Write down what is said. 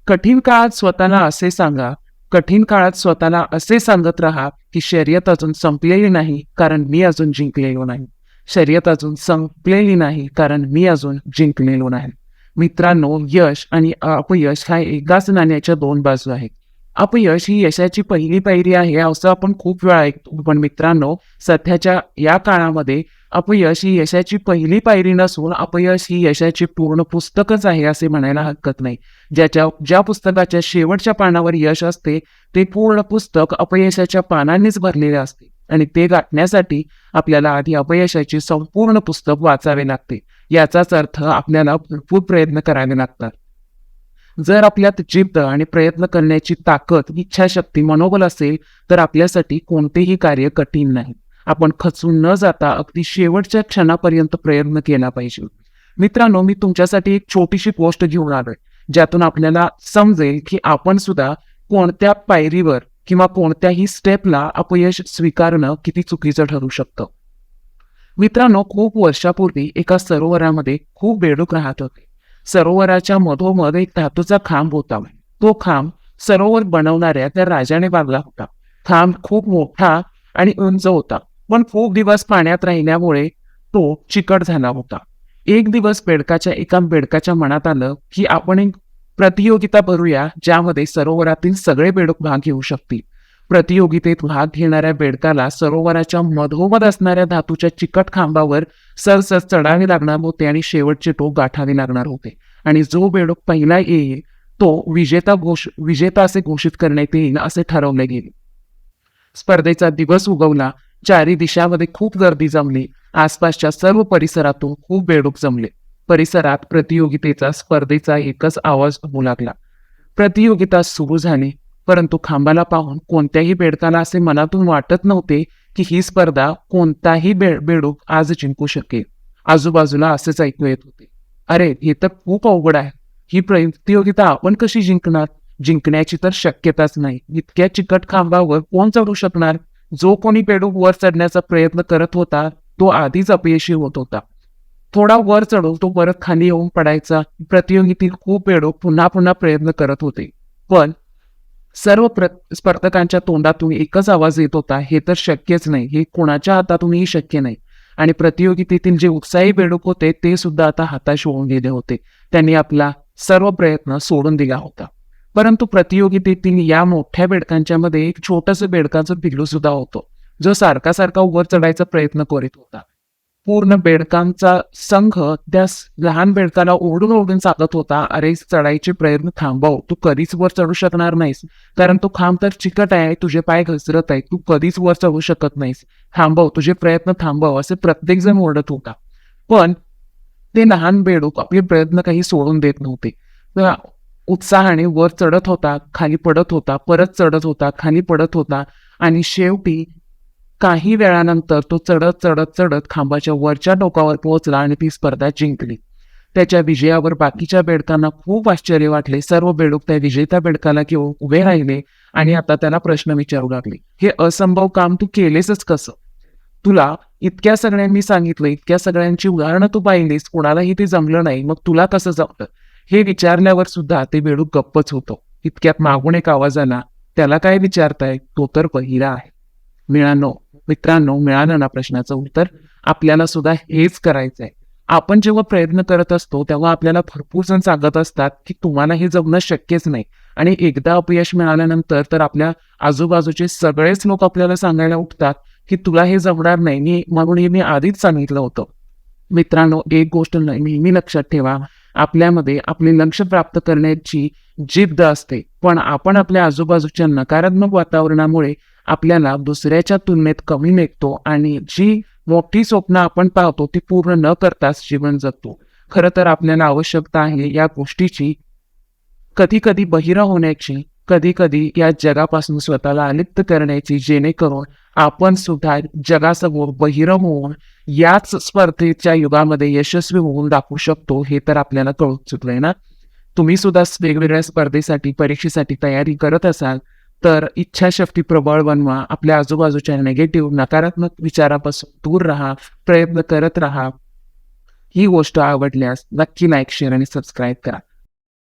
कठीण काळात स्वतःला असे सांगा, कठीण काळात स्वतःला असे सांगत राहा, की शर्यत अजून संपलेली नाही, कारण मी अजून जिंकलेलो नाही. शर्यत अजून संपलेली नाही, कारण मी अजून जिंकलेलो नाही. मित्रांनो, यश आणि अपयश ह्या एकाच नाण्याच्या दोन बाजू आहेत. अपयश ही यशाची पहिली पायरी आहे, असं आपण खूप वेळा ऐकतो. पण मित्रांनो, सध्याच्या या काळामध्ये अपयश ही यशाची पहिली पायरी नसून अपयश ही यशाची पूर्ण पुस्तकच आहे, असे म्हणायला हरकत नाही. ज्या पुस्तकाच्या शेवटच्या पानावर यश असते, ते पूर्ण पुस्तक अपयशाच्या पानांनीच भरलेले असते आणि ते गाठण्यासाठी आपल्याला आधी अपयशाची संपूर्ण पुस्तक वाचावे लागते. याचाच अर्थ आपल्याला भरपूर प्रयत्न करावे लागतात. जर आपल्यात जिद्द आणि प्रयत्न करण्याची ताकद, इच्छाशक्ती, मनोबल असेल, तर आपल्यासाठी कोणतेही कार्य कठीण नाही. आपण खचून न जाता अगदी शेवटच्या क्षणापर्यंत प्रयत्न केला पाहिजे. मित्रांनो, मी तुमच्यासाठी एक छोटीशी गोष्ट घेऊन आलोय, ज्यातून आपल्याला समजेल की आपण सुद्धा कोणत्या पायरीवर किंवा कोणत्याही स्टेपला अपयश स्वीकारणं किती चुकीचं ठरू शकतं. मित्रांनो, खूप वर्षापूर्वी एका सरोवरामध्ये खूप बेडूक राहत होते. सरोवराच्या मधोमध एक धातूचा खांब होता. तो खांब सरोवर बनवणाऱ्या त्या राजाने बांधला होता. खांब खूप मोठा आणि उंच होता, पण खूप दिवस पाण्यात राहिल्यामुळे तो चिकट झाला होता. एक दिवस एका बेडकाच्या मनात आलं की आपण एक प्रतियोगिता भरूया, ज्यामध्ये सरोवरातील सगळे बेडूक भाग घेऊ शकतील. प्रतियोगितेत भाग घेणाऱ्या बेडकाला सरोवराच्या मधोमध असणाऱ्या धातूच्या चिकट खांबावर सरसर चढावे लागणार होते आणि शेवटचे टोक गाठावे लागणार होते. आणि जो बेडूक पहिला येईल तो विजेता असे घोषित करण्यात येईल, असे ठरवले गेले. स्पर्धेचा दिवस उगवला. चारी दिशामध्ये खूप गर्दी जमली. आसपासच्या सर्व परिसरातून खूप बेडूक जमले. परिसरात स्पर्धेचा एकच आवाज होऊ लागला. प्रतियोगिता सुरू झाली, परंतु खांबाला पाहून कोणत्याही बेडकाला असे मनातून वाटत नव्हते की ही स्पर्धा कोणताही बेडूक आज जिंकू शकेल. आजूबाजूला असेच ऐकू येत होते, अरे, हे तर खूप अवघड आहे. ही प्रतियोगिता आपण कशी जिंकणार? जिंकण्याची तर शक्यताच नाही. इतक्या चिकट खांबावर कोण चढू शकणार? जो कोणी बेडूक वर चढण्याचा प्रयत्न करत होता, तो आधीच अपयशी होत होता. थोडा वर चढून तो परत खाली येऊन पडायचा. प्रतियोगितील खूप बेडूक पुन्हा पुन्हा प्रयत्न करत होते, पण सर्व स्पर्धकांच्या तोंडातून एकच आवाज येत होता, हे तर शक्यच नाही, हे कोणाच्या हातातूनही शक्य नाही. आणि प्रतियोगितेतील जे उत्साही बेडूक होते, ते सुद्धा आता हताश होऊन गेले होते. त्यांनी आपला सर्व प्रयत्न सोडून दिला होता. परंतु प्रतियोगितेतील या मोठ्या बेडकांच्या मध्ये एक छोटंसं बेडकाचं पिल्लू सुद्धा होतं, जो सारखा वर चढायचा प्रयत्न करीत होता. पूर्ण बेडकांचा संघ त्या लहान बेडकाला ओरडून सांगत होता, अरे, चढायचे प्रयत्न थांबव, तू कधीच वर चढू शकणार नाहीस, कारण तो खांब तर चिकट आहे, तुझे पाय घसरत आहेत, तू कधीच वर चढू शकत नाहीस, थांबव, तुझे प्रयत्न थांबव, असे प्रत्येक जण ओरडत होता. पण ते लहान बेडूक आपले प्रयत्न काही सोडून देत नव्हते. उत्साहाने वर चढत होता, खाली पडत होता, परत चढत होता, खाली पडत होता आणि शेवटी काही वेळानंतर तो चढत खांबाच्या वरच्या टोकावर पोहोचला आणि ती स्पर्धा जिंकली. त्याच्या विजयावर बाकीच्या बेडकांना खूप आश्चर्य वाटले. सर्व बेडूक त्या विजेत्या बेडकाला घेऊन उभे राहिले आणि आता त्याला प्रश्न विचारू लागले, हे असंभव काम तू केलेसच कसं? तुला इतक्या सगळ्यांनी सांगितलं, इतक्या सगळ्यांची उदाहरणं तू पाहिलीस, कोणालाही ते जमलं नाही, मग तुला कसं जमलं? हे विचारल्यावर सुद्धा ते बेडूक गप्पच होतं. इतक्यात मागून एक आवाज आला, त्याला काय विचारताय, तो तर पहिला आहे. मित्रांनो, मिळालं ना प्रश्नाचं उत्तर? आपल्याला सुद्धा हेच करायचंय. आपण जेव्हा प्रयत्न करत असतो, तेव्हा आपल्याला भरपूर जण सांगत असतात की तुम्हाला हे जमणं शक्यच नाही. आणि एकदा अपयश मिळाल्यानंतर तर आपल्या आजूबाजूचे सगळेच लोक आपल्याला सांगायला उठतात की तुला हे जमणार नाही, म्हणून हे मी आधीच सांगितलं होतं. मित्रांनो, एक गोष्ट नेहमी लक्षात ठेवा, आपल्यामध्ये आपले लक्ष्य प्राप्त करण्याची जिद्द असते, पण आपण आपल्या आजूबाजूच्या नकारात्मक वातावरणामुळे आपल्याला दुसऱ्याच्या तुलनेत कमी लेखतो आणि जी मोठी स्वप्न आपण पाहतो ती पूर्ण न करताच जीवन जगतो. खरं तर आपल्याला आवश्यकता आहे या गोष्टीची कधी कधी बहिरा होण्याची, कधी कधी या जगापासून स्वतःला अलिप्त करण्याची, जेणेकरून आपण सुद्धा जगासमोर बहिरम होऊन याच स्पर्धेच्या युगामध्ये यशस्वी होऊन दाखवू शकतो. हे तर आपल्याला कळून चुकलंय ना? तुम्ही सुद्धा वेगवेगळ्या स्पर्धेसाठी, परीक्षेसाठी तयारी करत असाल तर इच्छाशक्ती प्रबळ बनवा. आपल्या आजूबाजूच्या नेगेटिव्ह, नकारात्मक विचारापासून दूर राहा, प्रयत्न करत राहा. ही गोष्ट आवडल्यास नक्की लाईक, शेअर आणि सबस्क्राईब करा.